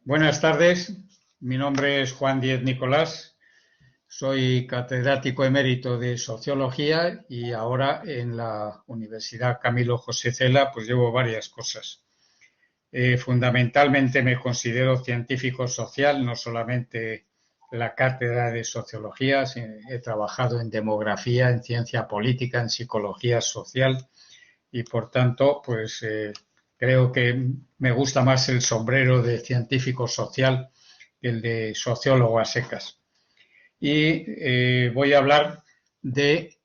Buenas tardes, mi nombre es Juan Díez Nicolás, soy catedrático emérito de Sociología y ahora en la Universidad Camilo José Cela pues llevo varias cosas. Fundamentalmente me considero científico social, no solamente la cátedra de Sociología, he trabajado en demografía, en ciencia política, en psicología social y por tanto creo que me gusta más el sombrero de científico social que el de sociólogo a secas. Y voy a hablar de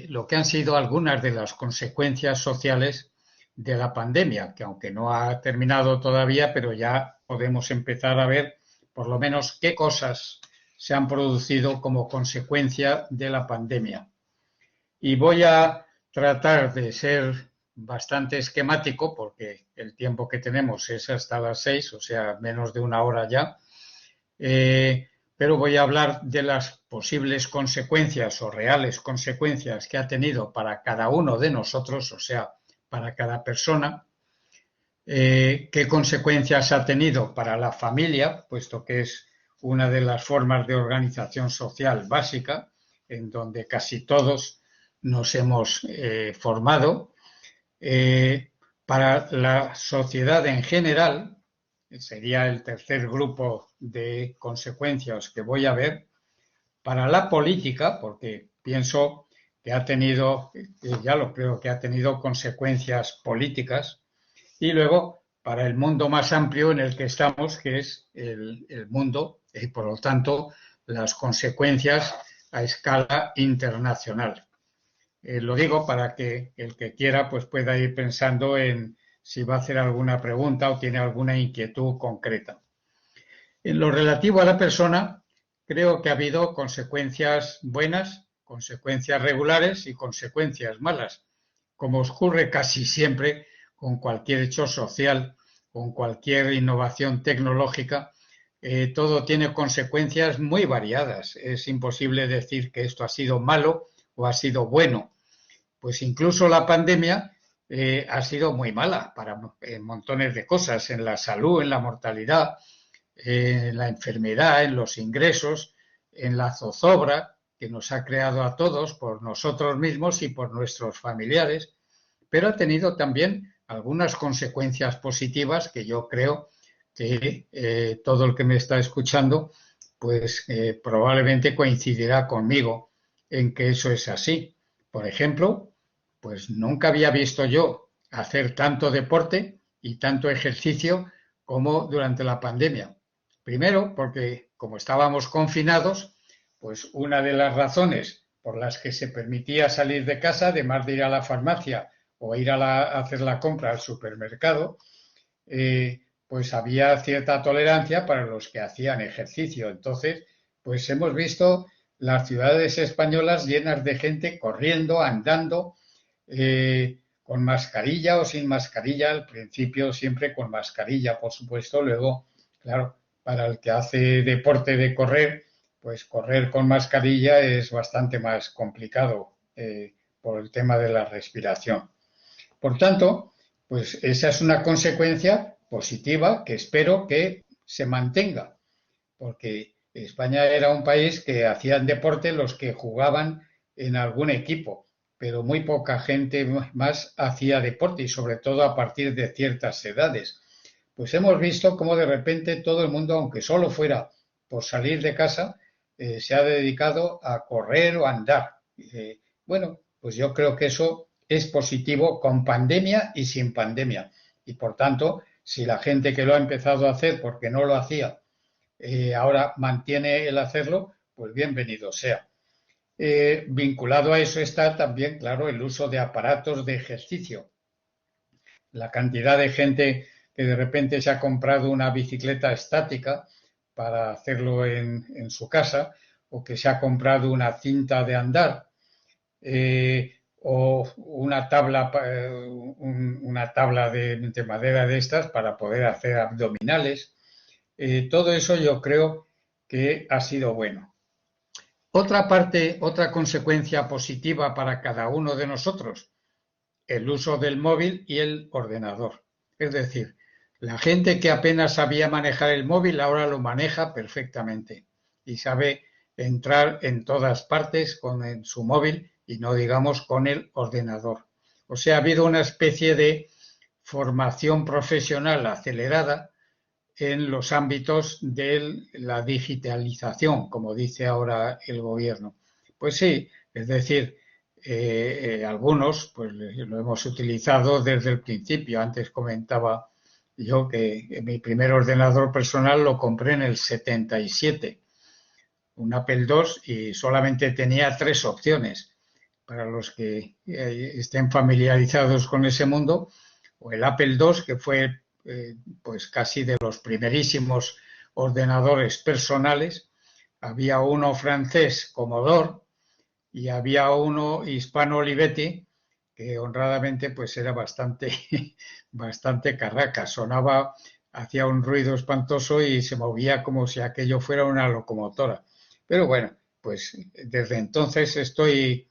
lo que han sido algunas de las consecuencias sociales de la pandemia, que aunque no ha terminado todavía, pero ya podemos empezar a ver por lo menos qué cosas se han producido como consecuencia de la pandemia. Y voy a tratar de ser bastante esquemático porque el tiempo que tenemos es hasta las 6, o sea, menos de una hora ya. Pero voy a hablar de las posibles consecuencias o reales consecuencias que ha tenido para cada uno de nosotros, o sea, para cada persona, qué consecuencias ha tenido para la familia, puesto que es una de las formas de organización social básica, en donde casi todos nos hemos formado, para la sociedad en general, sería el tercer grupo de consecuencias que voy a ver, para la política, porque pienso que ha tenido, ya lo creo que ha tenido consecuencias políticas, y luego para el mundo más amplio en el que estamos, que es el mundo, y por lo tanto las consecuencias a escala internacional. Lo digo para que el que quiera pues pueda ir pensando en si va a hacer alguna pregunta o tiene alguna inquietud concreta. En lo relativo a la persona, creo que ha habido consecuencias buenas, consecuencias regulares y consecuencias malas, como ocurre casi siempre con cualquier hecho social, con cualquier innovación tecnológica. Todo tiene consecuencias muy variadas. Es imposible decir que esto ha sido malo o ha sido bueno. Pues incluso la pandemia ha sido muy mala para montones de cosas, en la salud, en la mortalidad, en la enfermedad, en los ingresos, en la zozobra que nos ha creado a todos por nosotros mismos y por nuestros familiares, pero ha tenido también algunas consecuencias positivas que yo creo que todo el que me está escuchando probablemente coincidirá conmigo en que eso es así. Por ejemplo, pues nunca había visto yo hacer tanto deporte y tanto ejercicio como durante la pandemia. Primero, porque como estábamos confinados, pues una de las razones por las que se permitía salir de casa, además de ir a la farmacia o ir a hacer la compra al supermercado, pues había cierta tolerancia para los que hacían ejercicio. Entonces, pues hemos visto las ciudades españolas llenas de gente corriendo, andando, con mascarilla o sin mascarilla, al principio siempre con mascarilla, por supuesto, luego, claro, para el que hace deporte de correr, pues correr con mascarilla es bastante más complicado por el tema de la respiración. Por tanto, pues esa es una consecuencia positiva que espero que se mantenga, porque España era un país que hacían deporte los que jugaban en algún equipo, pero muy poca gente más hacía deporte y sobre todo a partir de ciertas edades. Pues hemos visto cómo de repente todo el mundo, aunque solo fuera por salir de casa, se ha dedicado a correr o a andar. Bueno, pues yo creo que eso es positivo con pandemia y sin pandemia. Y por tanto, si la gente que lo ha empezado a hacer porque no lo hacía, ahora mantiene el hacerlo, pues bienvenido sea. Vinculado a eso está también, claro, el uso de aparatos de ejercicio. La cantidad de gente que de repente se ha comprado una bicicleta estática para hacerlo en su casa, o que se ha comprado una cinta de andar, o una tabla de madera de estas para poder hacer abdominales. Todo eso yo creo que ha sido bueno. Otra parte, otra consecuencia positiva para cada uno de nosotros, el uso del móvil y el ordenador. Es decir, La gente que apenas sabía manejar el móvil ahora lo maneja perfectamente y sabe entrar en todas partes con su móvil y no digamos con el ordenador. O sea, ha habido una especie de formación profesional acelerada en los ámbitos de la digitalización, como dice ahora el gobierno. Pues sí, es decir, algunos pues lo hemos utilizado desde el principio. Antes comentaba yo que mi primer ordenador personal lo compré en el 77, un Apple II, y solamente tenía 3 opciones. Para los que estén familiarizados con ese mundo, o el Apple II, que fue pues casi de los primerísimos ordenadores personales. Había uno francés, Commodore, y había uno hispano, Olivetti, que honradamente pues era bastante, bastante carraca. Sonaba, hacía un ruido espantoso y se movía como si aquello fuera una locomotora. Pero bueno, pues desde entonces estoy,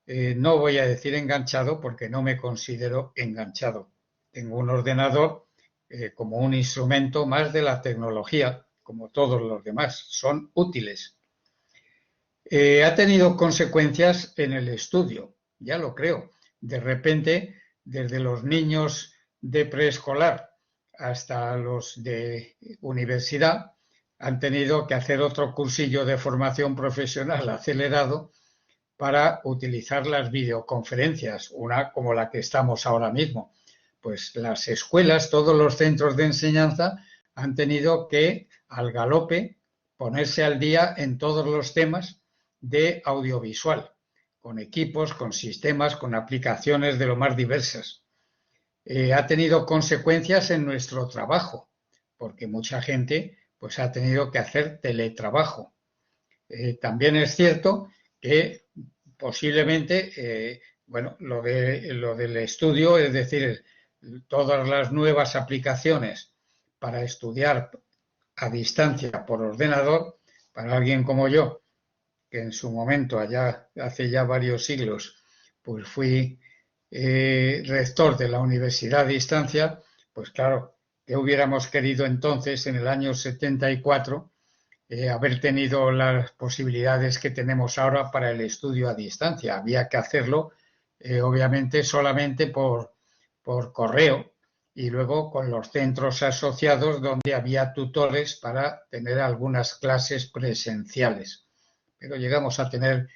no voy a decir enganchado porque no me considero enganchado. Tengo un ordenador como un instrumento más de la tecnología, como todos los demás. Son útiles. Ha tenido consecuencias en el estudio, ya lo creo. De repente, desde los niños de preescolar hasta los de universidad, han tenido que hacer otro cursillo de formación profesional acelerado para utilizar las videoconferencias, una como la que estamos ahora mismo. Pues las escuelas, todos los centros de enseñanza han tenido que, al galope, ponerse al día en todos los temas de audiovisual, con equipos, con sistemas, con aplicaciones de lo más diversas. Ha tenido consecuencias en nuestro trabajo, porque mucha gente pues ha tenido que hacer teletrabajo. También es cierto que posiblemente, bueno, lo del estudio, es decir, todas las nuevas aplicaciones para estudiar a distancia por ordenador, para alguien como yo, que en su momento, allá hace ya varios siglos, pues fui rector de la universidad a distancia, pues claro, que hubiéramos querido entonces, en el año 74, haber tenido las posibilidades que tenemos ahora para el estudio a distancia. Había que hacerlo, obviamente, solamente por correo y luego con los centros asociados donde había tutores para tener algunas clases presenciales. Pero llegamos a tener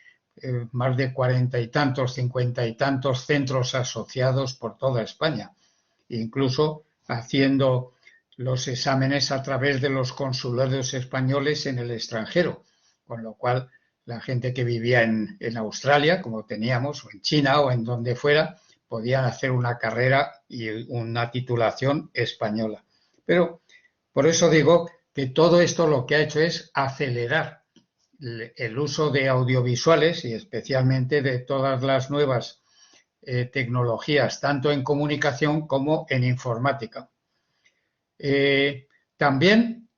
más de 40 y tantos, 50 y tantos centros asociados por toda España, incluso haciendo los exámenes a través de los consulados españoles en el extranjero, con lo cual la gente que vivía en Australia, como teníamos, o en China o en donde fuera, podían hacer una carrera y una titulación española. Pero por eso digo que todo esto lo que ha hecho es acelerar el uso de audiovisuales y especialmente de todas las nuevas tecnologías, tanto en comunicación como en informática. También,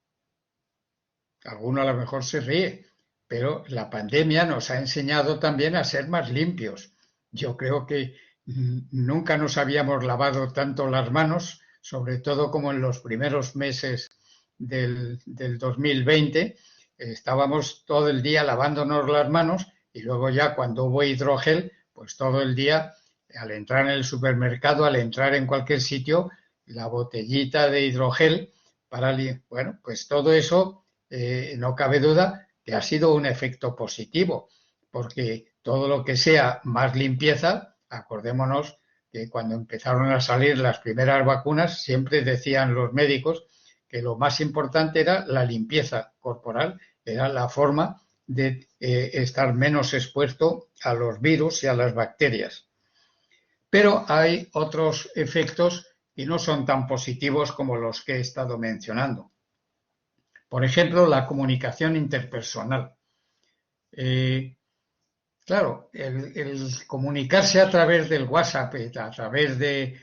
alguno a lo mejor se ríe, pero la pandemia nos ha enseñado también a ser más limpios. Yo creo que nunca nos habíamos lavado tanto las manos, sobre todo como en los primeros meses del 2020. Estábamos todo el día lavándonos las manos y luego ya cuando hubo hidrogel, pues todo el día, al entrar en el supermercado, al entrar en cualquier sitio, la botellita de hidrogel para... Bueno, pues todo eso no cabe duda que ha sido un efecto positivo, porque todo lo que sea más limpieza, acordémonos que cuando empezaron a salir las primeras vacunas, siempre decían los médicos que lo más importante era la limpieza corporal, era la forma de estar menos expuesto a los virus y a las bacterias. Pero hay otros efectos y no son tan positivos como los que he estado mencionando. Por ejemplo, la comunicación interpersonal. Claro, el comunicarse a través del WhatsApp, a través de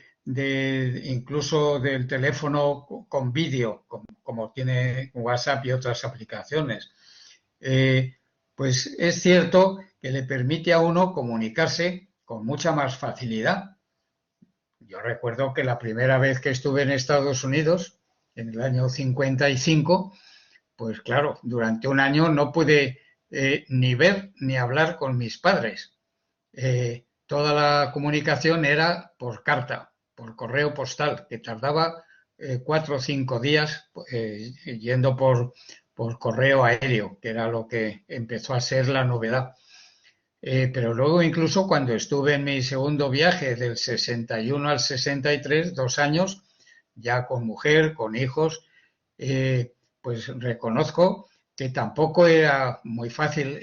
incluso del teléfono con vídeo, como tiene WhatsApp y otras aplicaciones, pues es cierto que le permite a uno comunicarse con mucha más facilidad. Yo recuerdo que la primera vez que estuve en Estados Unidos, en el año 55, pues claro, durante un año no pude ni ver ni hablar con mis padres. Toda la comunicación era por carta, por correo postal, que tardaba 4 o 5 días yendo por correo aéreo, que era lo que empezó a ser la novedad. Pero luego incluso cuando estuve en mi segundo viaje del 61 al 63, 2 años, ya con mujer, con hijos, pues reconozco que tampoco era muy fácil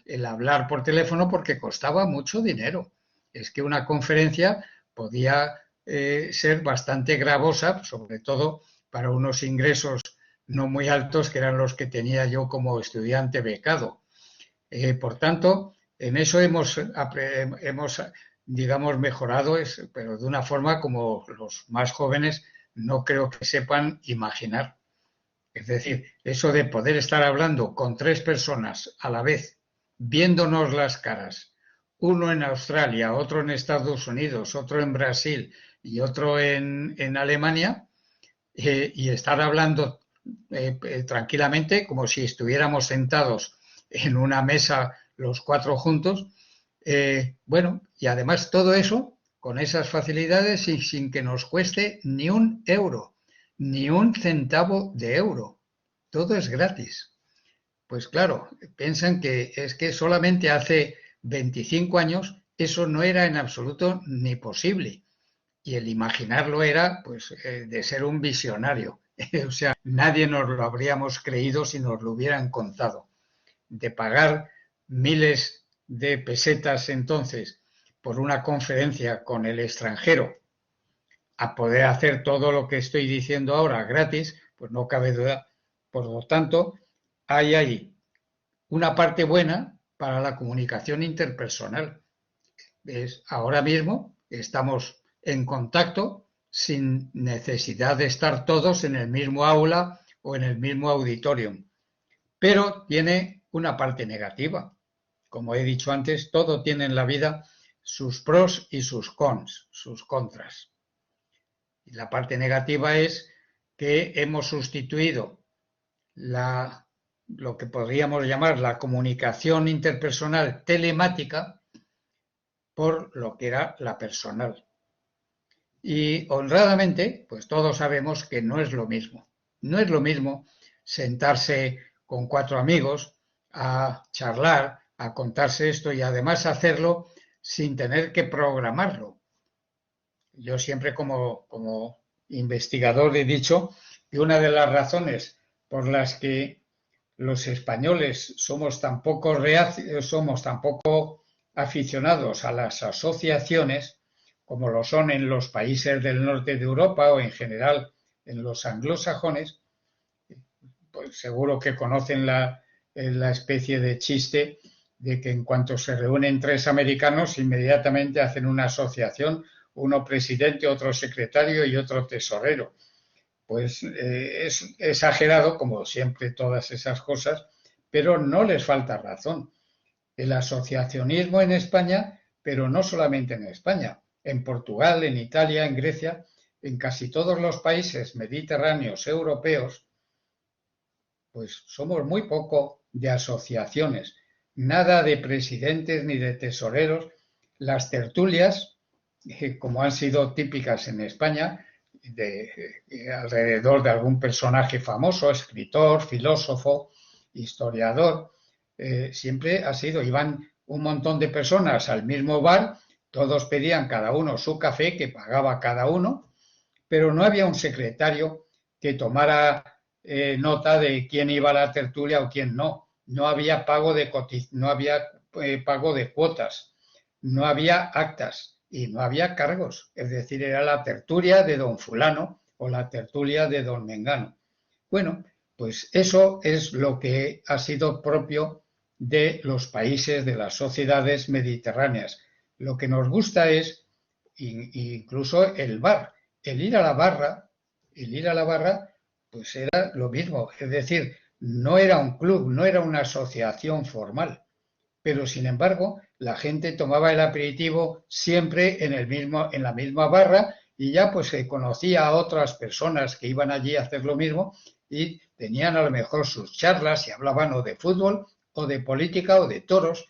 el hablar por teléfono porque costaba mucho dinero. Es que una conferencia podía ser bastante gravosa, sobre todo para unos ingresos no muy altos que eran los que tenía yo como estudiante becado. Por tanto, en eso hemos, digamos, mejorado, pero de una forma como los más jóvenes no creo que sepan imaginar. Es decir, eso de poder estar hablando con 3 personas a la vez, viéndonos las caras, uno en Australia, otro en Estados Unidos, otro en Brasil y otro en Alemania, y estar hablando tranquilamente como si estuviéramos sentados en una mesa los 4 juntos. Bueno, y además todo eso con esas facilidades y sin que nos cueste ni un euro, ni un centavo de euro. Todo es gratis. Pues claro, piensan que es que solamente hace 25 años eso no era en absoluto ni posible. Y el imaginarlo era, pues, de ser un visionario. O sea, nadie nos lo habríamos creído si nos lo hubieran contado. De pagar miles de pesetas entonces por una conferencia con el extranjero a poder hacer todo lo que estoy diciendo ahora gratis, pues no cabe duda. Por lo tanto, hay ahí una parte buena para la comunicación interpersonal. Ahora mismo estamos en contacto sin necesidad de estar todos en el mismo aula o en el mismo auditorium. Pero tiene una parte negativa. Como he dicho antes, todo tiene en la vida sus pros y sus cons, sus contras. Y la parte negativa es que hemos sustituido lo que podríamos llamar la comunicación interpersonal telemática por lo que era la personal. Y honradamente, pues todos sabemos que no es lo mismo. No es lo mismo sentarse con 4 amigos a charlar, a contarse esto y además hacerlo sin tener que programarlo. Yo siempre como investigador he dicho que una de las razones por las que los españoles somos tan poco aficionados a las asociaciones, como lo son en los países del norte de Europa o en general en los anglosajones, pues seguro que conocen la especie de chiste de que en cuanto se reúnen 3 americanos, inmediatamente hacen una asociación, uno presidente, otro secretario y otro tesorero. Pues es exagerado, como siempre todas esas cosas, pero no les falta razón. El asociacionismo en España, pero no solamente en España, en Portugal, en Italia, en Grecia, en casi todos los países mediterráneos europeos, pues somos muy poco de asociaciones, nada de presidentes ni de tesoreros. Las tertulias, como han sido típicas en España, alrededor de algún personaje famoso, escritor, filósofo, historiador, siempre ha sido, iban un montón de personas al mismo bar, todos pedían cada uno su café, que pagaba cada uno, pero no había un secretario que tomara nota de quién iba a la tertulia o quién no. No había pago de cuotas, no había actas y no había cargos. Es decir, era la tertulia de don fulano o la tertulia de don Mengano. Bueno, pues eso es lo que ha sido propio de los países, de las sociedades mediterráneas. Lo que nos gusta es incluso el bar. El ir a la barra, pues era lo mismo. Es decir, no era un club, no era una asociación formal. Pero sin embargo, la gente tomaba el aperitivo siempre en la misma barra y ya pues se conocía a otras personas que iban allí a hacer lo mismo y tenían a lo mejor sus charlas y hablaban o de fútbol o de política o de toros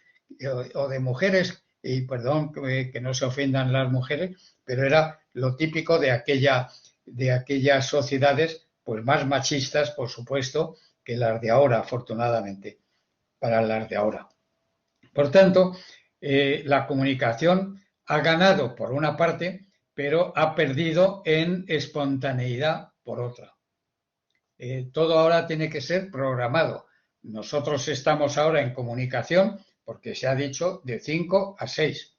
o de mujeres, y perdón que no se ofendan las mujeres, pero era lo típico de aquellas sociedades pues más machistas, por supuesto, que las de ahora, afortunadamente, para las de ahora. Por tanto, la comunicación ha ganado por una parte, pero ha perdido en espontaneidad por otra. Todo ahora tiene que ser programado. Nosotros estamos ahora en comunicación porque se ha dicho de 5 a 6,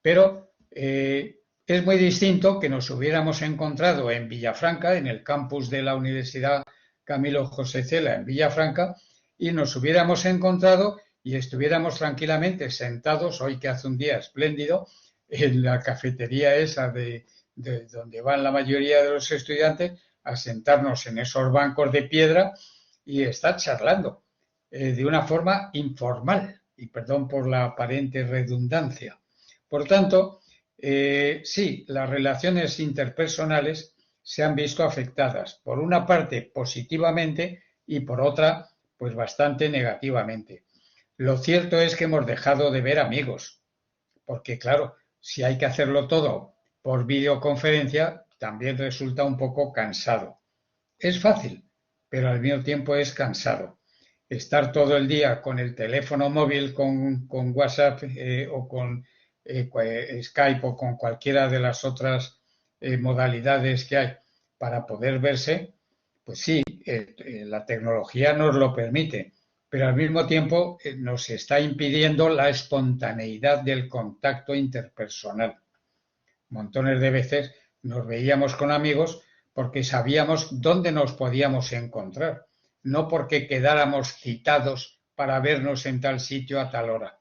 pero es muy distinto que nos hubiéramos encontrado en Villafranca, en el campus de la Universidad Camilo José Cela en Villafranca, y nos hubiéramos encontrado y estuviéramos tranquilamente sentados, hoy que hace un día espléndido, en la cafetería esa de donde van la mayoría de los estudiantes, a sentarnos en esos bancos de piedra y estar charlando de una forma informal, y perdón por la aparente redundancia. Por tanto, sí, las relaciones interpersonales se han visto afectadas, por una parte positivamente y por otra, pues bastante negativamente. Lo cierto es que hemos dejado de ver amigos, porque claro, si hay que hacerlo todo por videoconferencia, también resulta un poco cansado. Es fácil, pero al mismo tiempo es cansado. Estar todo el día con el teléfono móvil, con WhatsApp o con Skype o con cualquiera de las otras modalidades que hay para poder verse, pues sí, la tecnología nos lo permite, pero al mismo tiempo nos está impidiendo la espontaneidad del contacto interpersonal. Montones de veces nos veíamos con amigos porque sabíamos dónde nos podíamos encontrar, no porque quedáramos citados para vernos en tal sitio a tal hora,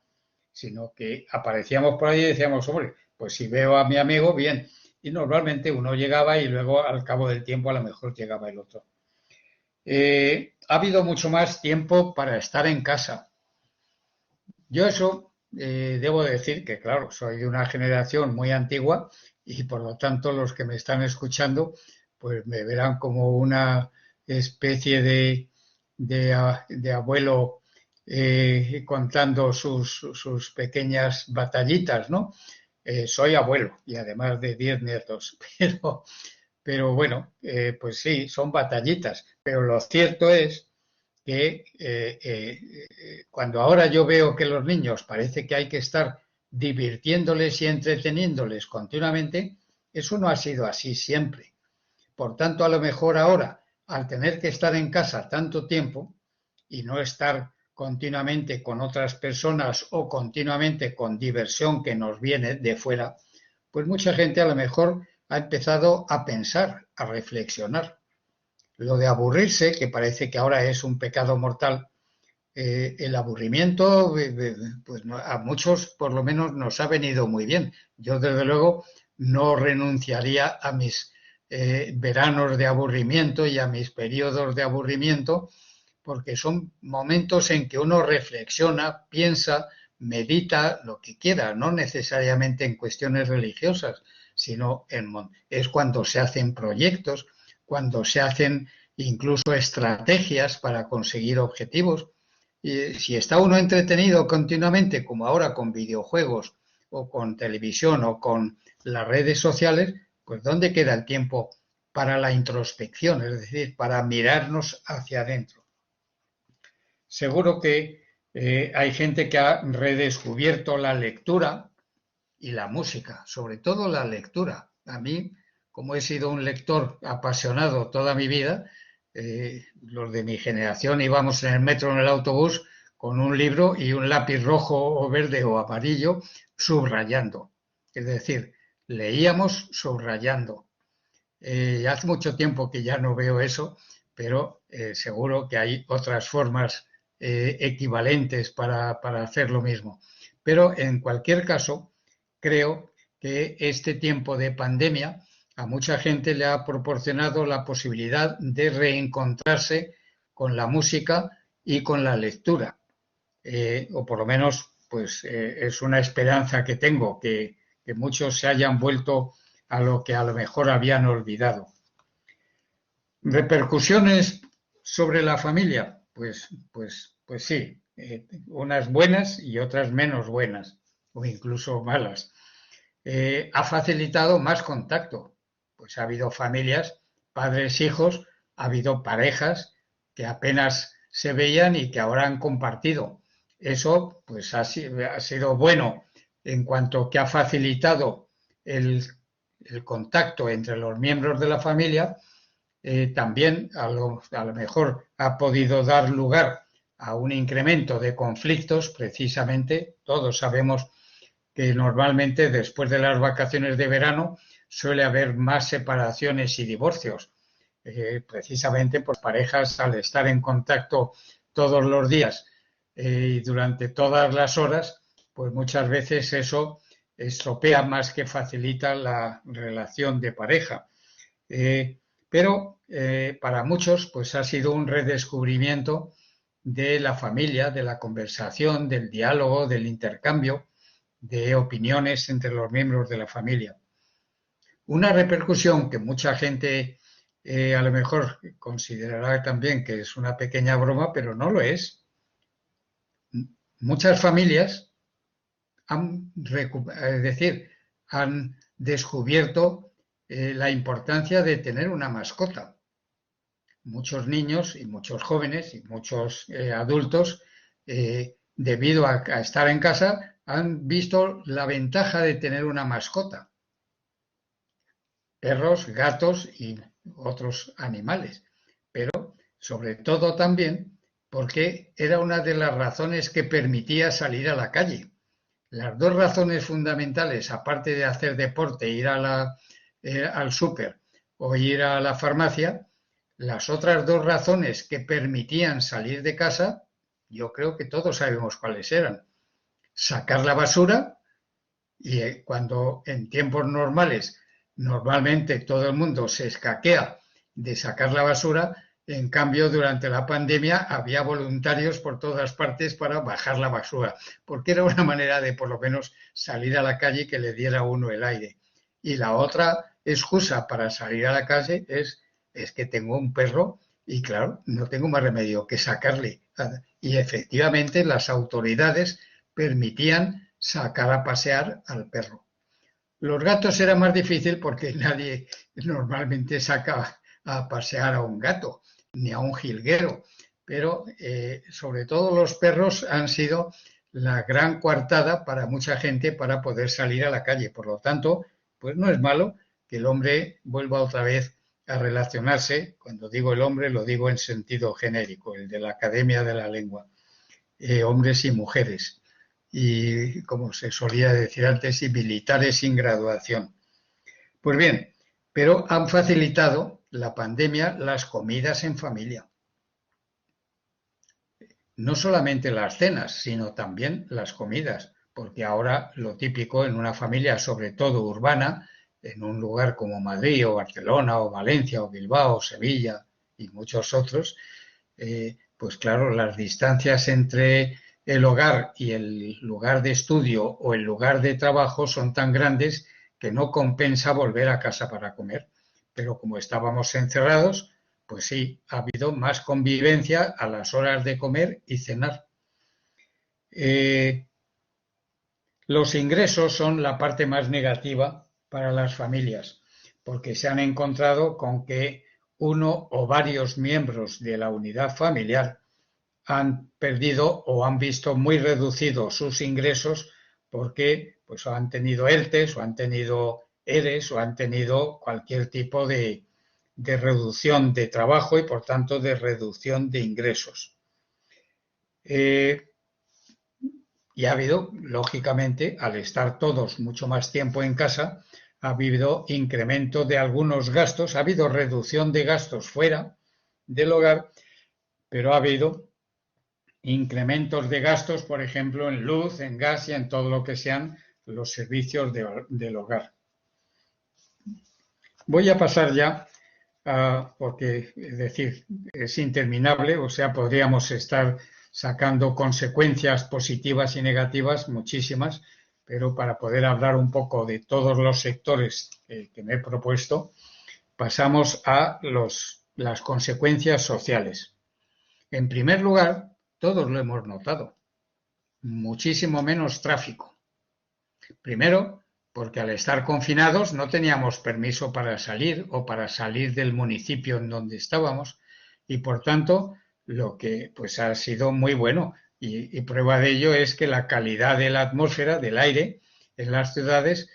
sino que aparecíamos por ahí y decíamos, hombre, pues si veo a mi amigo, bien. Y normalmente uno llegaba y luego al cabo del tiempo a lo mejor llegaba el otro. Ha habido mucho más tiempo para estar en casa. Yo eso debo decir que, claro, soy de una generación muy antigua y por lo tanto los que me están escuchando pues me verán como una especie de abuelo contando sus pequeñas batallitas, ¿no? Soy abuelo y además de 10 nietos, pero bueno, pues sí, son batallitas, pero lo cierto es que cuando ahora yo veo que los niños parece que hay que estar divirtiéndoles y entreteniéndoles continuamente, eso no ha sido así siempre. Por tanto, a lo mejor ahora, al tener que estar en casa tanto tiempo y no estar continuamente con otras personas o continuamente con diversión que nos viene de fuera, pues mucha gente a lo mejor ha empezado a pensar, a reflexionar. Lo de aburrirse, que parece que ahora es un pecado mortal, el aburrimiento, pues a muchos por lo menos nos ha venido muy bien. Yo desde luego no renunciaría a mis veranos de aburrimiento y a mis periodos de aburrimiento, porque son momentos en que uno reflexiona, piensa, medita lo que quiera, no necesariamente en cuestiones religiosas, sino es cuando se hacen proyectos, cuando se hacen incluso estrategias para conseguir objetivos. Y si está uno entretenido continuamente, como ahora con videojuegos o con televisión o con las redes sociales, pues ¿dónde queda el tiempo para la introspección? Es decir, para mirarnos hacia adentro. Seguro que hay gente que ha redescubierto la lectura y la música, sobre todo la lectura. A mí, como he sido un lector apasionado toda mi vida, los de mi generación íbamos en el metro, en el autobús, con un libro y un lápiz rojo o verde o amarillo subrayando. Es decir, leíamos subrayando. Hace mucho tiempo que ya no veo eso, pero seguro que hay otras formas equivalentes para hacer lo mismo. Pero en cualquier caso, creo que este tiempo de pandemia a mucha gente le ha proporcionado la posibilidad de reencontrarse con la música y con la lectura. O por lo menos, pues es una esperanza que tengo, que muchos se hayan vuelto a lo que a lo mejor habían olvidado. ¿Repercusiones sobre la familia? Pues sí, unas buenas y otras menos buenas, o incluso malas. Ha facilitado más contacto, pues ha habido familias, padres, hijos, ha habido parejas que apenas se veían y que ahora han compartido. Eso pues ha sido bueno en cuanto que ha facilitado el contacto entre los miembros de la familia. También a lo mejor ha podido dar lugar a un incremento de conflictos. Precisamente todos sabemos que normalmente después de las vacaciones de verano suele haber más separaciones y divorcios, precisamente por parejas al estar en contacto todos los días y durante todas las horas, pues muchas veces eso estropea más que facilita la relación de pareja. Pero para muchos pues ha sido un redescubrimiento de la familia, de la conversación, del diálogo, del intercambio de opiniones entre los miembros de la familia. Una repercusión que mucha gente a lo mejor considerará también que es una pequeña broma, pero no lo es. Muchas familias han descubierto la importancia de tener una mascota. Muchos niños y muchos jóvenes y muchos adultos, debido a estar en casa, han visto la ventaja de tener una mascota. Perros, gatos y otros animales. Pero sobre todo también porque era una de las razones que permitía salir a la calle. Las dos razones fundamentales, aparte de hacer deporte, ir al súper o ir a la farmacia, las otras dos razones que permitían salir de casa, yo creo que todos sabemos cuáles eran. Sacar la basura, y cuando en tiempos normales normalmente todo el mundo se escaquea de sacar la basura, en cambio durante la pandemia había voluntarios por todas partes para bajar la basura, porque era una manera de por lo menos salir a la calle y que le diera a uno el aire. Y la otra excusa para salir a la calle es que tengo un perro y claro, no tengo más remedio que sacarle. Y efectivamente las autoridades permitían sacar a pasear al perro. Los gatos era más difícil porque nadie normalmente saca a pasear a un gato ni a un jilguero, pero sobre todo los perros han sido la gran coartada para mucha gente para poder salir a la calle. Por lo tanto, pues no es malo que el hombre vuelva otra vez a relacionarse. Cuando digo el hombre lo digo en sentido genérico, el de la Academia de la Lengua, hombres y mujeres. Y como se solía decir antes, y militares sin graduación. Pues bien, pero han facilitado la pandemia las comidas en familia. No solamente las cenas, sino también las comidas, porque ahora lo típico en una familia, sobre todo urbana, en un lugar como Madrid o Barcelona o Valencia o Bilbao o Sevilla y muchos otros, pues claro, las distancias entre el hogar y el lugar de estudio o el lugar de trabajo son tan grandes que no compensa volver a casa para comer. Pero como estábamos encerrados, pues sí, ha habido más convivencia a las horas de comer y cenar. Los ingresos son la parte más negativa para las familias, porque se han encontrado con que uno o varios miembros de la unidad familiar han perdido o han visto muy reducidos sus ingresos porque pues han tenido ERTES o han tenido ERES o han tenido cualquier tipo de reducción de trabajo y por tanto de reducción de ingresos. Y ha habido, lógicamente, al estar todos mucho más tiempo en casa, ha habido incremento de algunos gastos, ha habido reducción de gastos fuera del hogar, pero ha habido incrementos de gastos, por ejemplo, en luz, en gas y en todo lo que sean los servicios del hogar. Voy a pasar ya, porque es decir, es interminable, o sea, podríamos estar sacando consecuencias positivas y negativas, muchísimas, pero para poder hablar un poco de todos los sectores que me he propuesto, pasamos a las consecuencias sociales. En primer lugar, todos lo hemos notado, muchísimo menos tráfico. Primero, porque al estar confinados no teníamos permiso para salir o para salir del municipio en donde estábamos y por tanto lo que pues ha sido muy bueno y prueba de ello es que la calidad de la atmósfera, del aire en las ciudades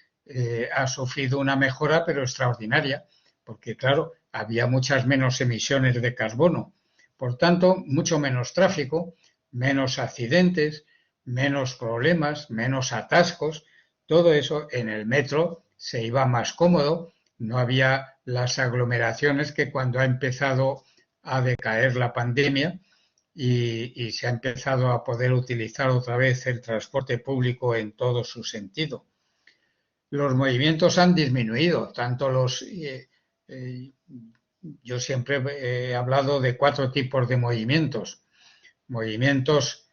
ha sufrido una mejora pero extraordinaria porque claro, había muchas menos emisiones de carbono. Por tanto, mucho menos tráfico, menos accidentes, menos problemas, menos atascos. Todo eso en el metro se iba más cómodo, no había las aglomeraciones que cuando ha empezado a decaer la pandemia y se ha empezado a poder utilizar otra vez el transporte público en todo su sentido. Los movimientos han disminuido, tanto yo siempre he hablado de 4 tipos de movimientos. Movimientos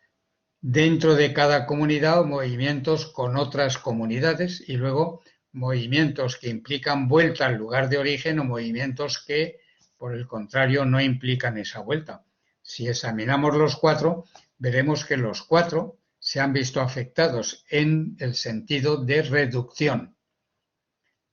dentro de cada comunidad o movimientos con otras comunidades y luego movimientos que implican vuelta al lugar de origen o movimientos que, por el contrario, no implican esa vuelta. Si examinamos los 4, veremos que los 4 se han visto afectados en el sentido de reducción.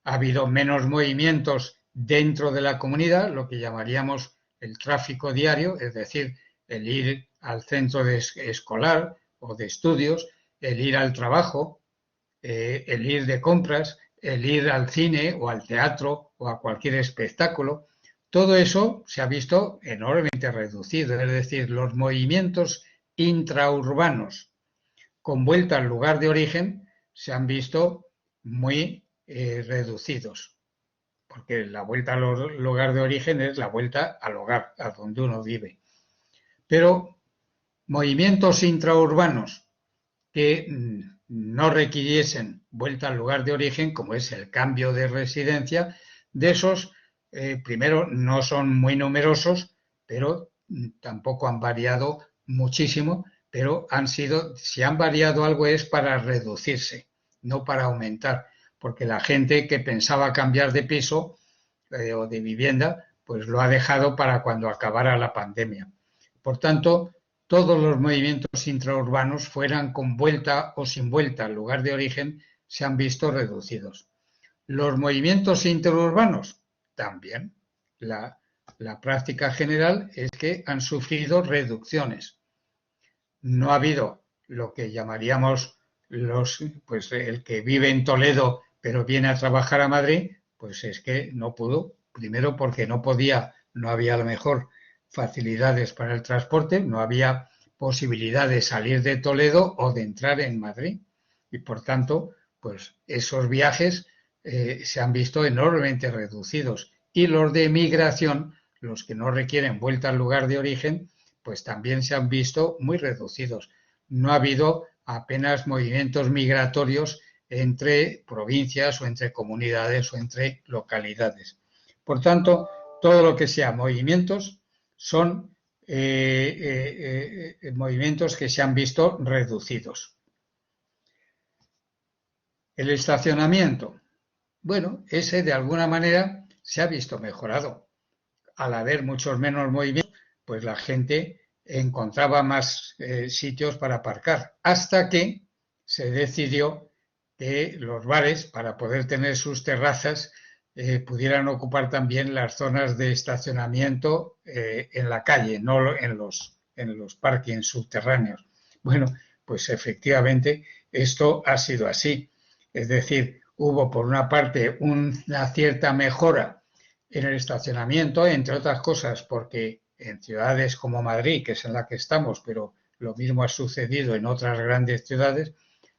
Ha habido menos movimientos dentro de la comunidad, lo que llamaríamos el tráfico diario, es decir, el ir al centro escolar o de estudios, el ir al trabajo, el ir de compras, el ir al cine o al teatro o a cualquier espectáculo. Todo eso se ha visto enormemente reducido, es decir, los movimientos intraurbanos con vuelta al lugar de origen se han visto muy reducidos, porque la vuelta al lugar de origen es la vuelta al hogar, a donde uno vive. Pero movimientos intraurbanos que no requiriesen vuelta al lugar de origen, como es el cambio de residencia, de esos, primero, no son muy numerosos, pero tampoco han variado muchísimo, pero si han variado algo es para reducirse, no para aumentar, porque la gente que pensaba cambiar de piso o de vivienda, pues lo ha dejado para cuando acabara la pandemia. Por tanto, todos los movimientos intraurbanos, fueran con vuelta o sin vuelta al lugar de origen, se han visto reducidos. Los movimientos interurbanos, también. La práctica general es que han sufrido reducciones. No ha habido lo que llamaríamos el que vive en Toledo pero viene a trabajar a Madrid, pues es que no pudo, primero porque no podía, no había a lo mejor facilidades para el transporte, no había posibilidad de salir de Toledo o de entrar en Madrid. Y por tanto, pues esos viajes se han visto enormemente reducidos. Y los de migración, los que no requieren vuelta al lugar de origen, pues también se han visto muy reducidos. No ha habido apenas movimientos migratorios entre provincias o entre comunidades o entre localidades. Por tanto, todo lo que sea movimientos son movimientos que se han visto reducidos. El estacionamiento, bueno, ese de alguna manera se ha visto mejorado. Al haber muchos menos movimientos, pues la gente encontraba más sitios para aparcar, hasta que se decidió que los bares, para poder tener sus terrazas, pudieran ocupar también las zonas de estacionamiento en la calle, no en los parkings subterráneos. Bueno, pues efectivamente esto ha sido así. Es decir, hubo por una parte una cierta mejora en el estacionamiento, entre otras cosas porque en ciudades como Madrid, que es en la que estamos, pero lo mismo ha sucedido en otras grandes ciudades,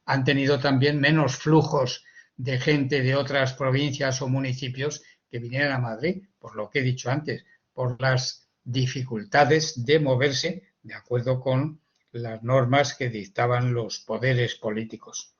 han tenido también menos flujos de gente de otras provincias o municipios que vinieran a Madrid, por lo que he dicho antes, por las dificultades de moverse de acuerdo con las normas que dictaban los poderes políticos.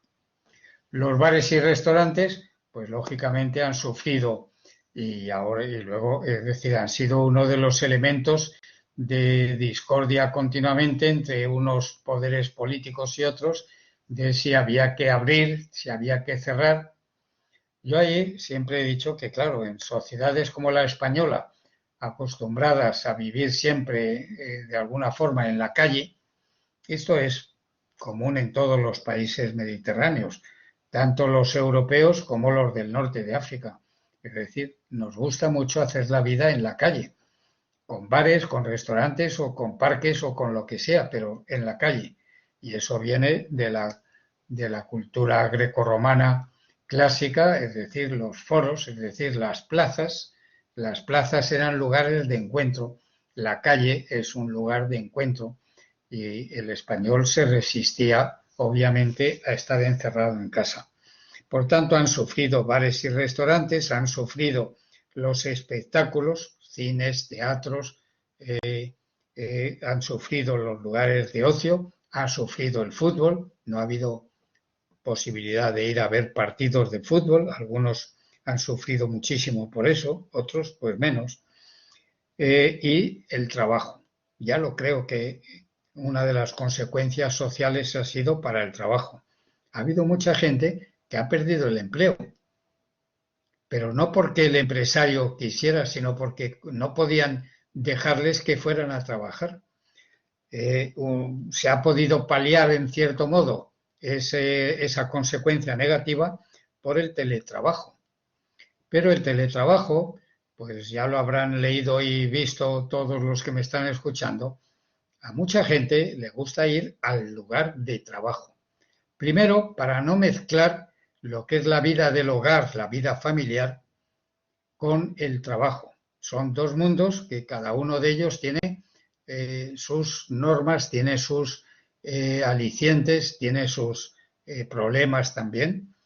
Los bares y restaurantes, pues lógicamente han sufrido y luego, es decir, han sido uno de los elementos de discordia continuamente entre unos poderes políticos y otros, de si había que abrir, si había que cerrar. Yo ahí siempre he dicho que, claro, en sociedades como la española, acostumbradas a vivir siempre de alguna forma en la calle, esto es común en todos los países mediterráneos, tanto los europeos como los del norte de África. Es decir, nos gusta mucho hacer la vida en la calle, con bares, con restaurantes o con parques o con lo que sea, pero en la calle. Y eso viene de la cultura grecorromana clásica, es decir, los foros, es decir, las plazas. Las plazas eran lugares de encuentro, la calle es un lugar de encuentro y el español se resistía, obviamente, a estar encerrado en casa. Por tanto, han sufrido bares y restaurantes, han sufrido los espectáculos, cines, teatros, han sufrido los lugares de ocio, ha sufrido el fútbol, no ha habido posibilidad de ir a ver partidos de fútbol, algunos han sufrido muchísimo por eso, otros pues menos, y el trabajo. Ya lo creo que una de las consecuencias sociales ha sido para el trabajo. Ha habido mucha gente que ha perdido el empleo, pero no porque el empresario quisiera, sino porque no podían dejarles que fueran a trabajar. Se ha podido paliar en cierto modo esa consecuencia negativa por el teletrabajo. Pero el teletrabajo, pues ya lo habrán leído y visto todos los que me están escuchando, a mucha gente le gusta ir al lugar de trabajo. Primero, para no mezclar lo que es la vida del hogar, la vida familiar, con el trabajo. Son dos mundos que cada uno de ellos tiene sus normas, tiene sus alicientes, tiene sus problemas también,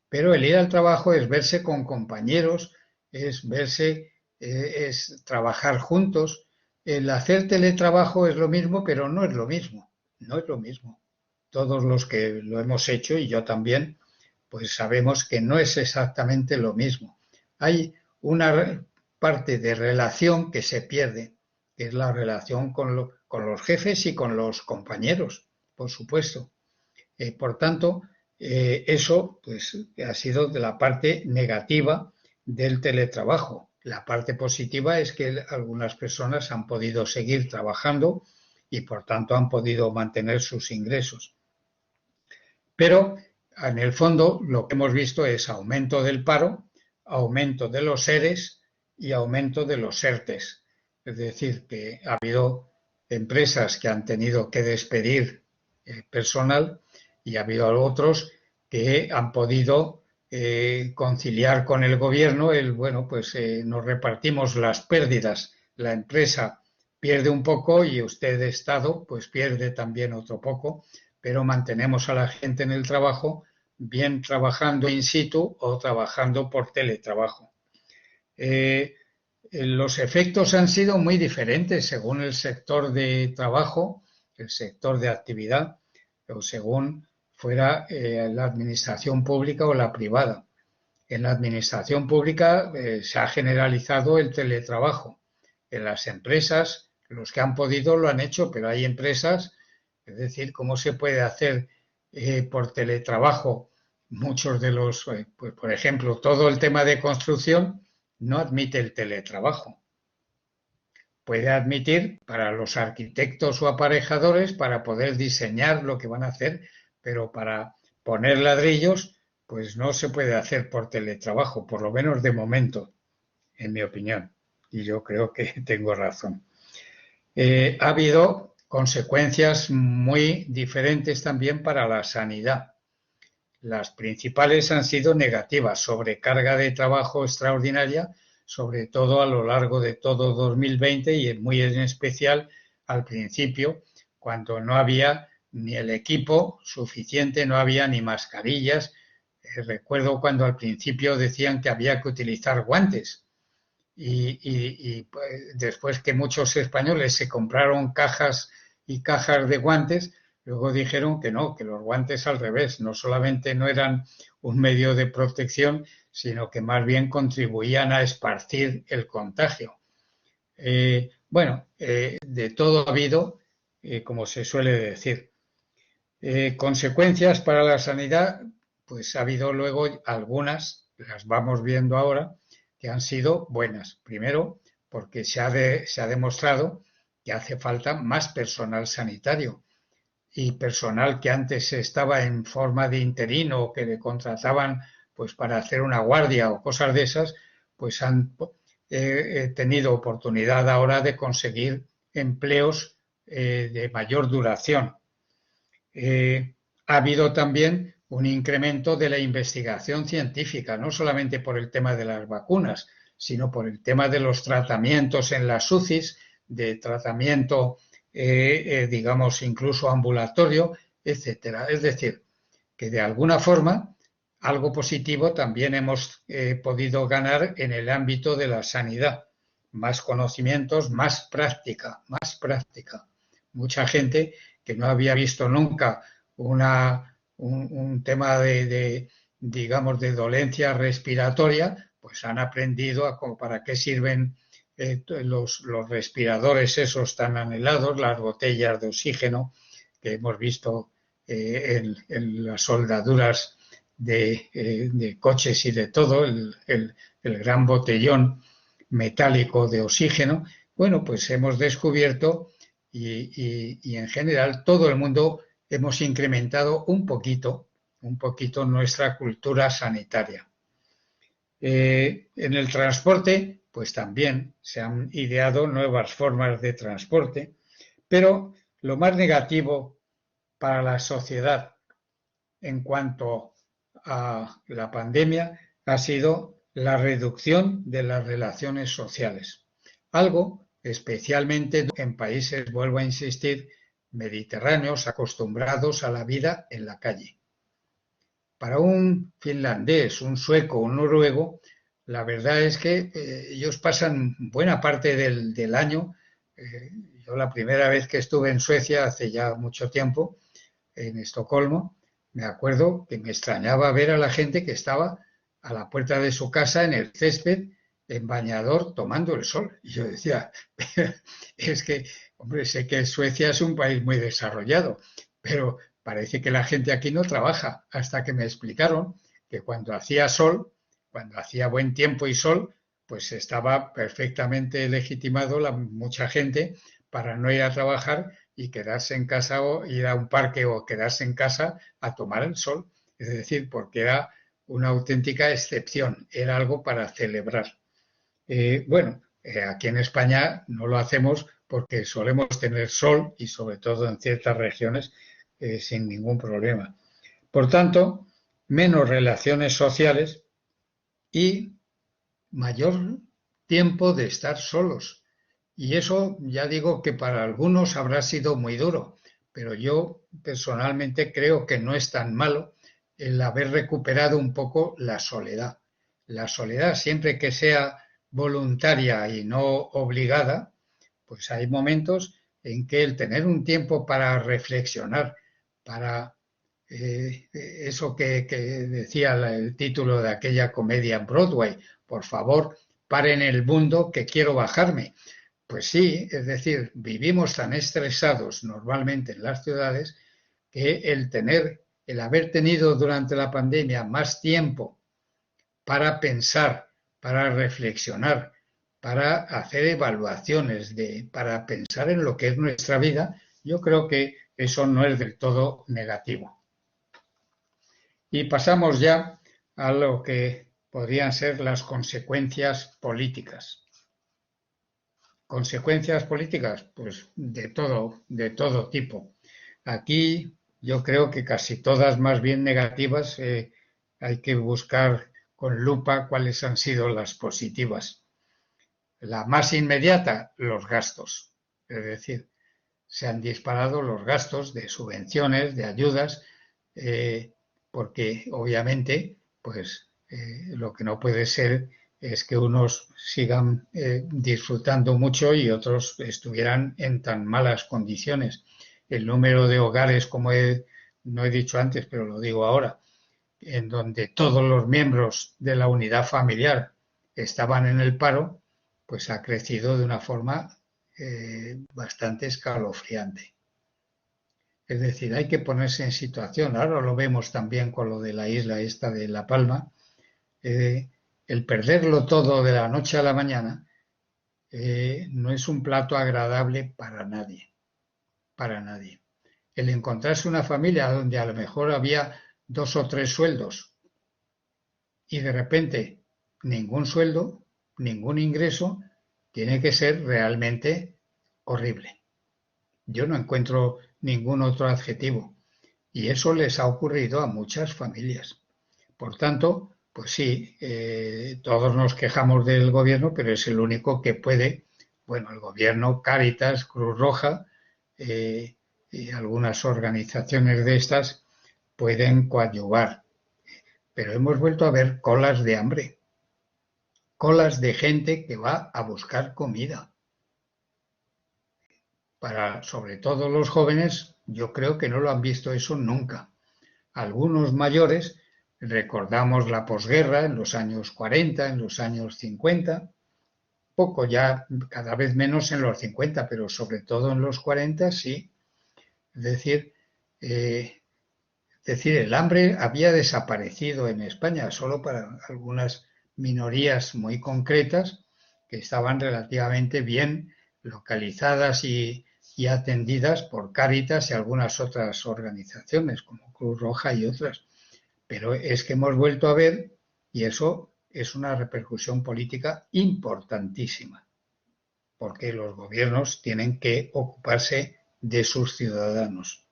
pero el ir al trabajo es verse con compañeros, es verse, es trabajar juntos. El hacer teletrabajo es lo mismo, pero no es lo mismo, no es lo mismo. Todos los que lo hemos hecho, y yo también, pues sabemos que no es exactamente lo mismo. Hay una parte de relación que se pierde, que es la relación con los jefes y con los compañeros, por supuesto. Por tanto, eso pues, ha sido de la parte negativa del teletrabajo. La parte positiva es que algunas personas han podido seguir trabajando y por tanto han podido mantener sus ingresos. Pero en el fondo lo que hemos visto es aumento del paro, aumento de los ERES y aumento de los ERTES. Es decir, que ha habido empresas que han tenido que despedir personal y ha habido otros que han podido conciliar con el gobierno bueno, pues nos repartimos las pérdidas. La empresa pierde un poco y usted, Estado, pues pierde también otro poco, pero mantenemos a la gente en el trabajo, bien trabajando in situ o trabajando por teletrabajo. Los efectos han sido muy diferentes según el sector de trabajo, el sector de actividad, o según fuera la administración pública o la privada. En la administración pública se ha generalizado el teletrabajo. En las empresas, los que han podido lo han hecho, pero hay empresas, es decir, ¿cómo se puede hacer por teletrabajo? Muchos de los, pues, por ejemplo, todo el tema de construcción no admite el teletrabajo. Puede admitir para los arquitectos o aparejadores para poder diseñar lo que van a hacer, pero para poner ladrillos, pues no se puede hacer por teletrabajo, por lo menos de momento, en mi opinión. Y yo creo que tengo razón. Ha habido consecuencias muy diferentes también para la sanidad. Las principales han sido negativas, sobrecarga de trabajo extraordinaria, sobre todo a lo largo de todo 2020 y muy en especial al principio, cuando no había ni el equipo suficiente, no había ni mascarillas. Recuerdo cuando al principio decían que había que utilizar guantes y pues, después que muchos españoles se compraron cajas y cajas de guantes, luego dijeron que no, que los guantes al revés, no solamente no eran un medio de protección, sino que más bien contribuían a esparcir el contagio. Bueno, de todo ha habido, como se suele decir. Consecuencias para la sanidad, pues ha habido luego algunas, las vamos viendo ahora, que han sido buenas. Primero, porque se ha demostrado que hace falta más personal sanitario y personal que antes estaba en forma de interino o que le contrataban pues para hacer una guardia o cosas de esas, pues han tenido oportunidad ahora de conseguir empleos de mayor duración. Ha habido también un incremento de la investigación científica, no solamente por el tema de las vacunas, sino por el tema de los tratamientos en las UCIs, de tratamiento, digamos, incluso ambulatorio, etcétera. Es decir, que de alguna forma algo positivo también hemos podido ganar en el ámbito de la sanidad. Más conocimientos, más práctica, más práctica. Mucha gente que no había visto nunca un tema digamos, de dolencia respiratoria, pues han aprendido para qué sirven los respiradores esos tan anhelados, las botellas de oxígeno que hemos visto en las soldaduras de coches y de todo, el gran botellón metálico de oxígeno. Bueno, pues hemos descubierto y en general todo el mundo hemos incrementado un poquito nuestra cultura sanitaria. En el transporte, pues también se han ideado nuevas formas de transporte, pero lo más negativo para la sociedad en cuanto a la pandemia ha sido la reducción de las relaciones sociales. Algo especialmente en países, vuelvo a insistir, mediterráneos acostumbrados a la vida en la calle. Para un finlandés, un sueco, un noruego, la verdad es que ellos pasan buena parte del año. Yo la primera vez que estuve en Suecia, hace ya mucho tiempo, en Estocolmo, me acuerdo que me extrañaba ver a la gente que estaba a la puerta de su casa en el césped, en bañador, tomando el sol. Y yo decía, es que, hombre, sé que Suecia es un país muy desarrollado, pero parece que la gente aquí no trabaja, hasta que me explicaron que cuando hacía sol, cuando hacía buen tiempo y sol, pues estaba perfectamente legitimado mucha gente para no ir a trabajar y quedarse en casa o ir a un parque o quedarse en casa a tomar el sol. Es decir, porque era una auténtica excepción, era algo para celebrar. Aquí en España no lo hacemos porque solemos tener sol y sobre todo en ciertas regiones sin ningún problema. Por tanto, menos relaciones sociales y mayor tiempo de estar solos. Y eso ya digo que para algunos habrá sido muy duro, pero yo personalmente creo que no es tan malo el haber recuperado un poco la soledad. La soledad, siempre que sea voluntaria y no obligada, pues hay momentos en que el tener un tiempo para reflexionar, para eso que decía el título de aquella comedia en Broadway, por favor, paren el mundo que quiero bajarme. Pues sí, es decir, vivimos tan estresados normalmente en las ciudades que el haber tenido durante la pandemia más tiempo para pensar, para reflexionar, para hacer evaluaciones, para pensar en lo que es nuestra vida, yo creo que eso no es del todo negativo. Y pasamos ya a lo que podrían ser las consecuencias políticas. Consecuencias políticas, pues de todo tipo. Aquí yo creo que casi todas más bien negativas, hay que buscar con lupa cuáles han sido las positivas. La más inmediata, los gastos. Es decir, se han disparado los gastos de subvenciones, de ayudas, porque obviamente, pues lo que no puede ser es que unos sigan disfrutando mucho y otros estuvieran en tan malas condiciones. El número de hogares, como no he dicho antes, pero lo digo ahora, en donde todos los miembros de la unidad familiar estaban en el paro, pues ha crecido de una forma bastante escalofriante. Es decir, hay que ponerse en situación. Ahora lo vemos también con lo de la isla esta de La Palma. Eh, el perderlo todo de la noche a la mañana no es un plato agradable para nadie, para nadie. El encontrarse una familia donde a lo mejor había 2 o 3 sueldos y de repente ningún sueldo, ningún ingreso, tiene que ser realmente horrible. Yo no encuentro ningún otro adjetivo y eso les ha ocurrido a muchas familias. Por tanto, pues sí, todos nos quejamos del gobierno, pero es el único que puede, bueno, el gobierno, Cáritas, Cruz Roja y algunas organizaciones de estas pueden coadyuvar. Pero hemos vuelto a ver colas de hambre, colas de gente que va a buscar comida. Para, sobre todo los jóvenes, yo creo que no lo han visto eso nunca. Algunos mayores recordamos la posguerra en los años 40, en los años 50, poco ya, cada vez menos en los 50, pero sobre todo en los 40 sí. Es decir, el hambre había desaparecido en España solo para algunas minorías muy concretas que estaban relativamente bien localizadas y atendidas por Cáritas y algunas otras organizaciones como Cruz Roja y otras. Pero es que hemos vuelto a ver, y eso es una repercusión política importantísima, porque los gobiernos tienen que ocuparse de sus ciudadanos.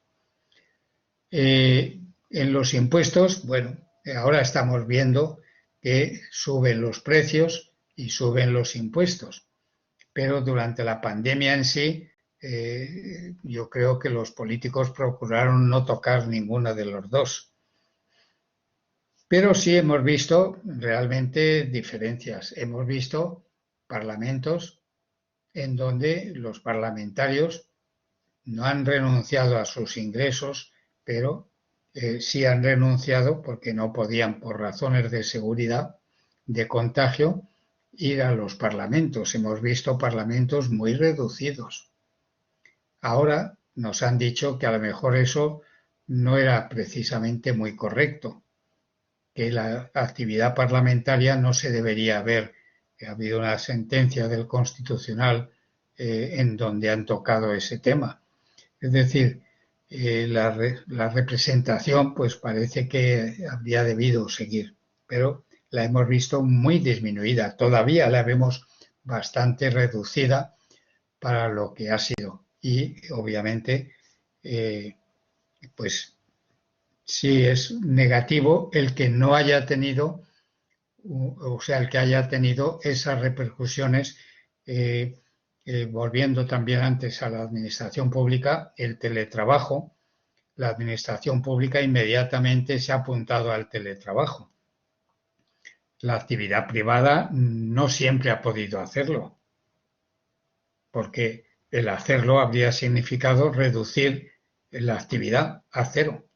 En los impuestos, bueno, ahora estamos viendo que suben los precios y suben los impuestos, pero durante la pandemia en sí, yo creo que los políticos procuraron no tocar ninguna de los dos. Pero sí hemos visto realmente diferencias. Hemos visto parlamentos en donde los parlamentarios no han renunciado a sus ingresos, pero sí han renunciado porque no podían, por razones de seguridad, de contagio, ir a los parlamentos. Hemos visto parlamentos muy reducidos. Ahora nos han dicho que a lo mejor eso no era precisamente muy correcto, que la actividad parlamentaria no se debería ver. Ha habido una sentencia del Constitucional en donde han tocado ese tema. Es decir, la representación pues parece que habría debido seguir, pero la hemos visto muy disminuida. Todavía la vemos bastante reducida para lo que ha sido. Y obviamente, pues sí es negativo el que no haya tenido, o sea, el que haya tenido esas repercusiones, volviendo también antes a la administración pública, el teletrabajo. La administración pública inmediatamente se ha apuntado al teletrabajo. La actividad privada no siempre ha podido hacerlo, porque el hacerlo habría significado reducir la actividad a cero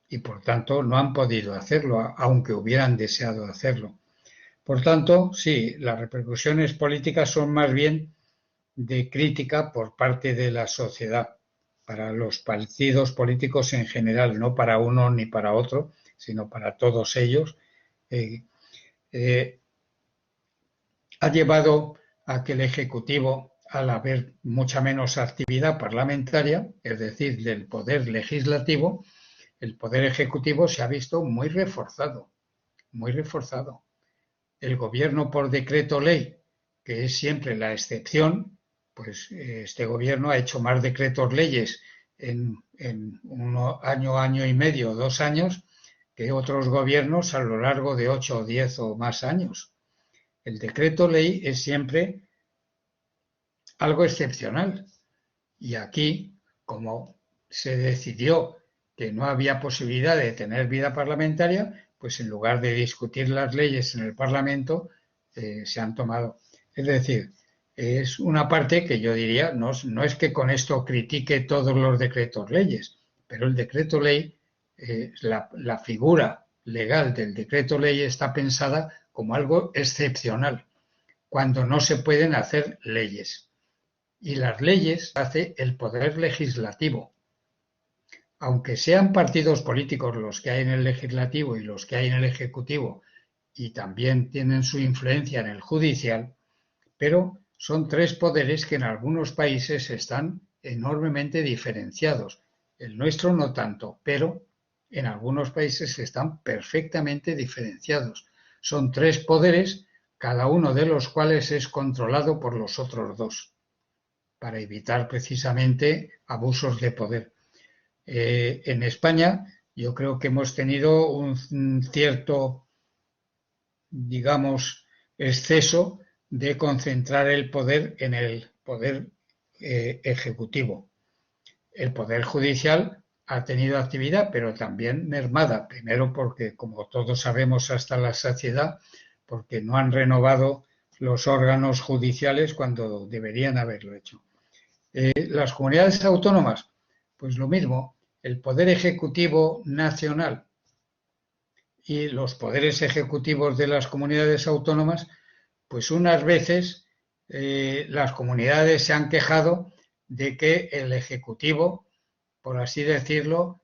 y por tanto no han podido hacerlo, aunque hubieran deseado hacerlo. Por tanto, sí, las repercusiones políticas son más bien de crítica por parte de la sociedad, para los partidos políticos en general, no para uno ni para otro, sino para todos ellos. Ha llevado a que el Ejecutivo, al haber mucha menos actividad parlamentaria, es decir, del poder legislativo, el poder ejecutivo se ha visto muy reforzado, muy reforzado. El gobierno por decreto ley, que es siempre la excepción, pues este gobierno ha hecho más decretos leyes en un año, año y medio, 2 años, que otros gobiernos a lo largo de 8 o 10 o más años. El decreto ley es siempre algo excepcional. Y aquí, como se decidió que no había posibilidad de tener vida parlamentaria, pues en lugar de discutir las leyes en el Parlamento, se han tomado. Es decir, es una parte que yo diría, no es que con esto critique todos los decretos leyes, pero el decreto ley, la figura legal del decreto ley está pensada como algo excepcional, cuando no se pueden hacer leyes. Y las leyes hace el poder legislativo. aunque sean partidos políticos los que hay en el legislativo y los que hay en el ejecutivo, y también tienen su influencia en el judicial, pero son tres poderes que en algunos países están enormemente diferenciados. El nuestro no tanto, pero en algunos países están perfectamente diferenciados. Son tres poderes, cada uno de los cuales es controlado por los otros dos, para evitar precisamente abusos de poder. En España yo creo que hemos tenido un cierto, digamos, exceso de concentrar el poder en el poder ejecutivo. El poder judicial ha tenido actividad, pero también mermada. Primero porque, como todos sabemos hasta la saciedad, porque no han renovado los órganos judiciales cuando deberían haberlo hecho. Las comunidades autónomas, pues lo mismo. El poder ejecutivo nacional y los poderes ejecutivos de las comunidades autónomas, pues unas veces las comunidades se han quejado de que el Ejecutivo, por así decirlo,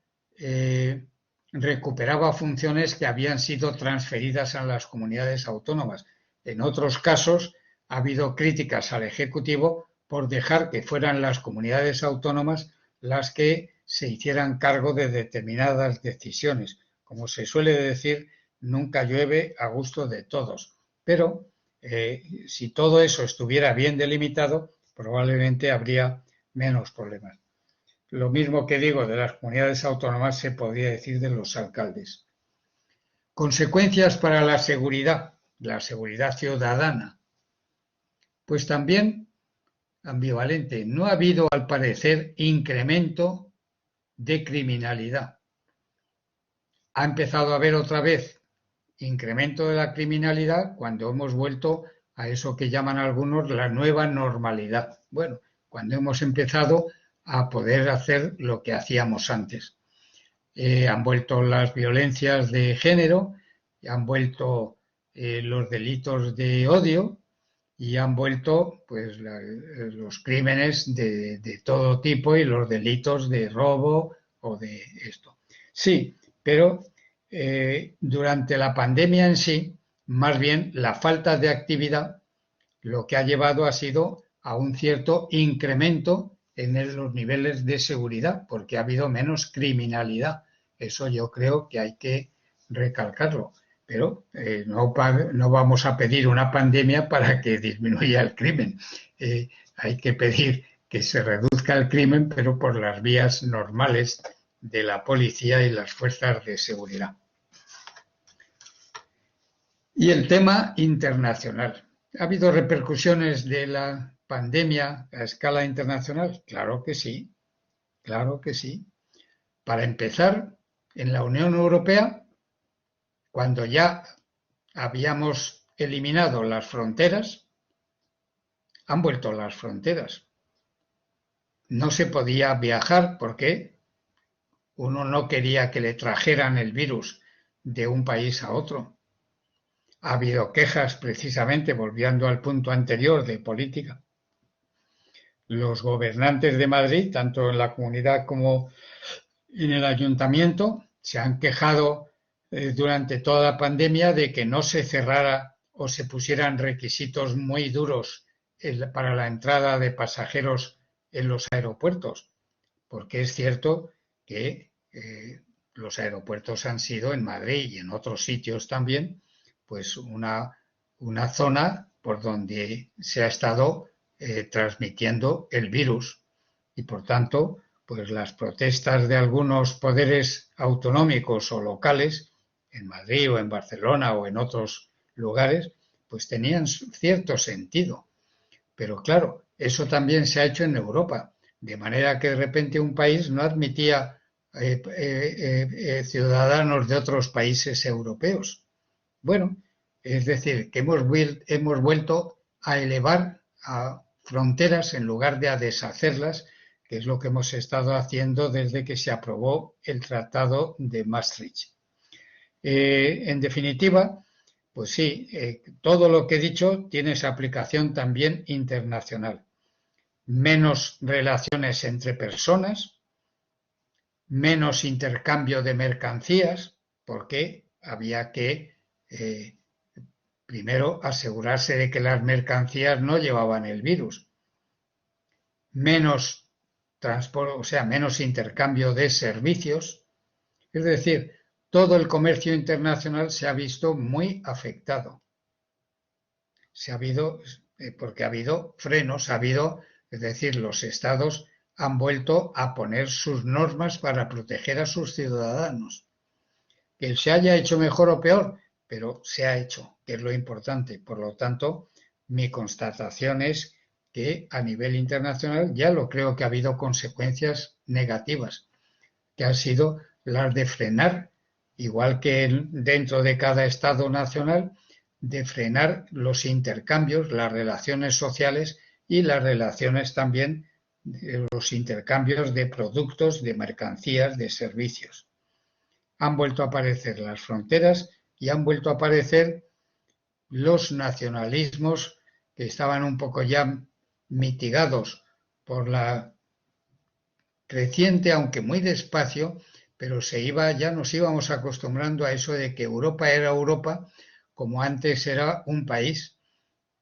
recuperaba funciones que habían sido transferidas a las comunidades autónomas. En otros casos ha habido críticas al Ejecutivo por dejar que fueran las comunidades autónomas las que se hicieran cargo de determinadas decisiones. Como se suele decir, nunca llueve a gusto de todos. Pero si todo eso estuviera bien delimitado, probablemente habría menos problemas. Lo mismo que digo de las comunidades autónomas se podría decir de los alcaldes. Consecuencias para la seguridad ciudadana. Pues también ambivalente. No ha habido, al parecer, incremento de criminalidad. Ha empezado a haber otra vez incremento de la criminalidad cuando hemos vuelto a eso que llaman algunos la nueva normalidad. Bueno, cuando hemos empezado a poder hacer lo que hacíamos antes. Han vuelto las violencias de género, han vuelto los delitos de odio y han vuelto pues los crímenes de todo tipo y los delitos de robo o de esto. Sí, pero durante la pandemia en sí, más bien la falta de actividad lo que ha llevado ha sido a un cierto incremento en los niveles de seguridad, porque ha habido menos criminalidad. Eso yo creo que hay que recalcarlo. Pero no vamos a pedir una pandemia para que disminuya el crimen. Hay que pedir que se reduzca el crimen, pero por las vías normales de la policía y las fuerzas de seguridad. Y el tema internacional. ¿Ha habido repercusiones de la pandemia a escala internacional? Claro que sí, claro que sí. Para empezar, en la Unión Europea, cuando ya habíamos eliminado las fronteras, han vuelto las fronteras. No se podía viajar porque uno no quería que le trajeran el virus de un país a otro. Ha habido quejas precisamente, volviendo al punto anterior de política. Los gobernantes de Madrid, tanto en la comunidad como en el ayuntamiento, se han quejado durante toda la pandemia de que no se cerrara o se pusieran requisitos muy duros para la entrada de pasajeros en los aeropuertos, porque es cierto que los aeropuertos han sido en Madrid y en otros sitios también, pues una zona por donde se ha estado transmitiendo el virus y por tanto pues las protestas de algunos poderes autonómicos o locales en Madrid o en Barcelona o en otros lugares pues tenían cierto sentido, pero claro, eso también se ha hecho en Europa, de manera que de repente un país no admitía ciudadanos de otros países europeos. Bueno, es decir, que hemos vuelto a elevar a fronteras en lugar de a deshacerlas, que es lo que hemos estado haciendo desde que se aprobó el Tratado de Maastricht. En definitiva, pues sí, todo lo que he dicho tiene esa aplicación también internacional. Menos relaciones entre personas, menos intercambio de mercancías, porque había que primero asegurarse de que las mercancías no llevaban el virus. Menos transporte, o sea, menos intercambio de servicios. Es decir, todo el comercio internacional se ha visto muy afectado. Porque ha habido frenos, es decir, los estados han vuelto a poner sus normas para proteger a sus ciudadanos. Que se haya hecho mejor o peor, pero se ha hecho, que es lo importante. Por lo tanto, mi constatación es que a nivel internacional ya lo creo que ha habido consecuencias negativas, que han sido las de frenar, igual que dentro de cada Estado nacional, de frenar los intercambios, las relaciones sociales y las relaciones también, los intercambios de productos, de mercancías, de servicios. Han vuelto a aparecer las fronteras y han vuelto a aparecer los nacionalismos que estaban un poco ya mitigados por la creciente, aunque muy despacio, pero ya nos íbamos acostumbrando a eso de que Europa era Europa como antes era un país.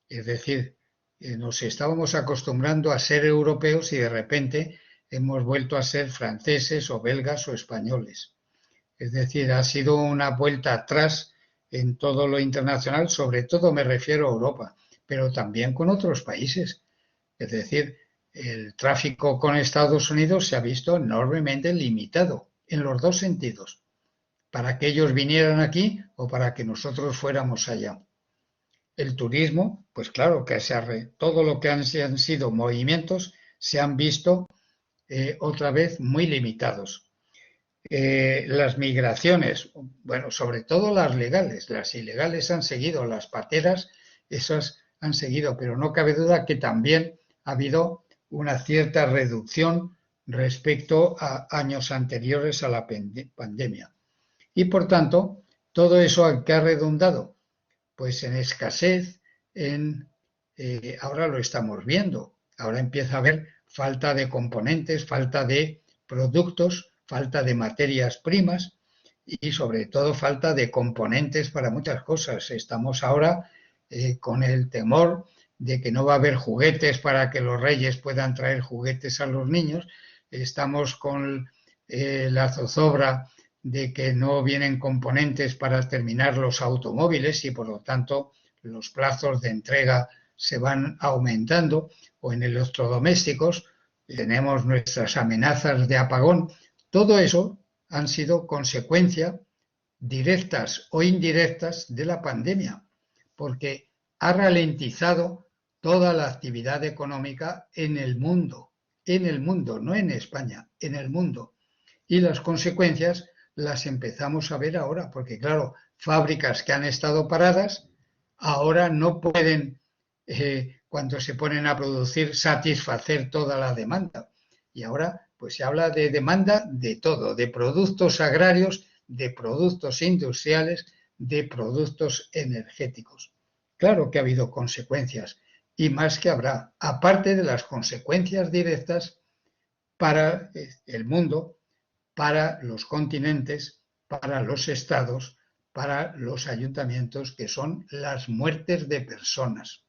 Es decir, nos estábamos acostumbrando a ser europeos y de repente hemos vuelto a ser franceses o belgas o españoles. Es decir, ha sido una vuelta atrás en todo lo internacional, sobre todo me refiero a Europa, pero también con otros países. Es decir, el tráfico con Estados Unidos se ha visto enormemente limitado en los dos sentidos, para que ellos vinieran aquí o para que nosotros fuéramos allá. El turismo, pues claro que todo lo que han sido movimientos se han visto otra vez muy limitados. Las migraciones, bueno, sobre todo las legales, las ilegales han seguido, las pateras, esas han seguido, pero no cabe duda que también ha habido una cierta reducción respecto a años anteriores a la pandemia. Y por tanto, todo eso ¿a qué ha redundado? Pues en escasez, ahora lo estamos viendo, ahora empieza a haber falta de componentes, falta de productos, falta de materias primas y sobre todo falta de componentes para muchas cosas. Estamos ahora con el temor de que no va a haber juguetes para que los reyes puedan traer juguetes a los niños. Estamos con la zozobra de que no vienen componentes para terminar los automóviles y por lo tanto los plazos de entrega se van aumentando, o en electrodomésticos tenemos nuestras amenazas de apagón. Todo eso han sido consecuencia directas o indirectas de la pandemia, porque ha ralentizado toda la actividad económica en el mundo, no en España, en el mundo. Y las consecuencias las empezamos a ver ahora, porque claro, fábricas que han estado paradas ahora no pueden, cuando se ponen a producir, satisfacer toda la demanda. Y ahora pues se habla de demanda de todo, de productos agrarios, de productos industriales, de productos energéticos. Claro que ha habido consecuencias y más que habrá, aparte de las consecuencias directas para el mundo, para los continentes, para los estados, para los ayuntamientos, que son las muertes de personas.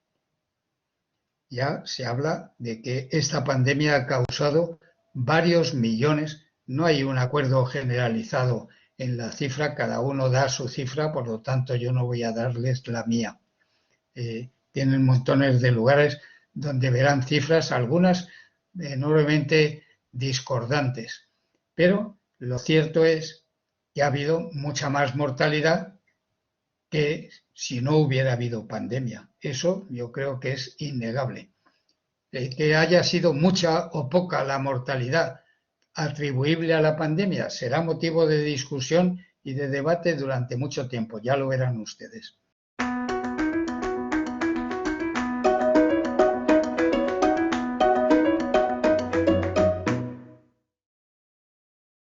Ya se habla de que esta pandemia ha causado varios millones, no hay un acuerdo generalizado en la cifra, cada uno da su cifra, por lo tanto yo no voy a darles la mía. Tienen montones de lugares donde verán cifras, algunas enormemente discordantes, pero lo cierto es que ha habido mucha más mortalidad que si no hubiera habido pandemia. Eso yo creo que es innegable. Que haya sido mucha o poca la mortalidad atribuible a la pandemia será motivo de discusión y de debate durante mucho tiempo, ya lo verán ustedes.